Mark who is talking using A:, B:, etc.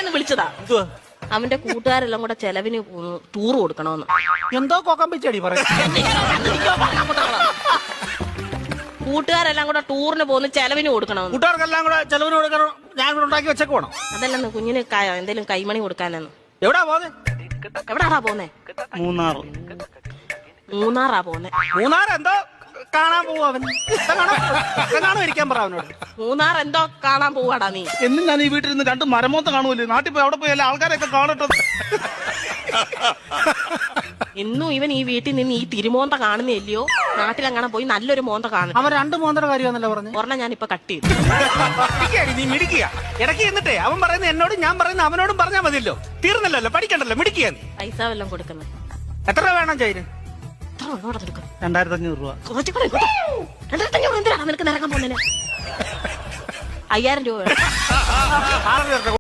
A: ഒന്ന് വിളിച്ചതാ. അവന്റെ കൂട്ടുകാരെല്ലാം കൂടെ ചെലവിന് ടൂർ കൊടുക്കണമെന്ന്.
B: എന്തോ കൊക്കാൻ പിച്ചടി പറയും.
A: കൂട്ടുകാരെല്ലാം കൂടെ ടൂറിന് പോകുന്ന ചെലവിന് കൊടുക്കണമെന്ന്.
B: കൂട്ടുകാർക്കെല്ലാം കൂടെ ചെലവിന് കൊടുക്കണം. ഞാൻ കൂടെ ഉണ്ടാക്കി വെച്ചേക്ക് വേണം.
A: അതല്ലെന്ന് കുഞ്ഞിന് എന്തേലും കൈമണി കൊടുക്കാനെന്ന്.
B: എവിടാ പോന്നെ?
A: എവിടാടാ പോന്നെ? മൂന്നാറാ പോന്നെ.
B: മൂന്നാർ എന്തോ കാണാൻ പോവാ അവൻ. കാണാൻ ഇരിക്കാൻ പറ അവനോട്.
A: മൂന്നാർ എന്തോ കാണാൻ പോവാടാ നീ.
C: എന്നും ഞാൻ ഈ വീട്ടിൽ നിന്ന് 2 മരമോത്ത കാണുമല്ലോ. നാട്ടിൽ പോയി അവിടെ പോയി എല്ലാ ആൾക്കാരെയൊക്കെ കാണട്ടെ.
A: ഇന്നും ഇവൻ ഈ വീട്ടിൽ നിന്ന് ഈ തിരുമോന്ത കാണുന്നില്ലയോ? നാട്ടിലെങ്ങനെ പോയി നല്ലൊരു മോന്ത കാണും.
B: അവൻ 2 മോന്തര കാര്യമാണല്ലോ പറഞ്ഞു.
A: ഒരെണ്ണം ഞാൻ ഇപ്പൊ കട്ട് ചെയ്തു.
B: നീ മിടിക്കുക. ഇടയ്ക്ക് എന്നിട്ടേ അവൻ പറയുന്നത് എന്നോടും ഞാൻ പറയുന്നത് അവനോടും പറഞ്ഞാൽ മതിയല്ലോ. തീർന്നല്ലോ, പഠിക്കണ്ടല്ലോ, മിടിക്കുക നീ.
A: പൈസ വല്ലതും കൊടുക്കുന്നത്.
B: എത്ര രൂപ വേണം ചൈന്?
C: 2500 രൂപ.
A: 2500 എന്തിനാണ് നിനക്ക് നിരക്കാൻ പോകുന്നതിന്? 5000 രൂപ വേണം.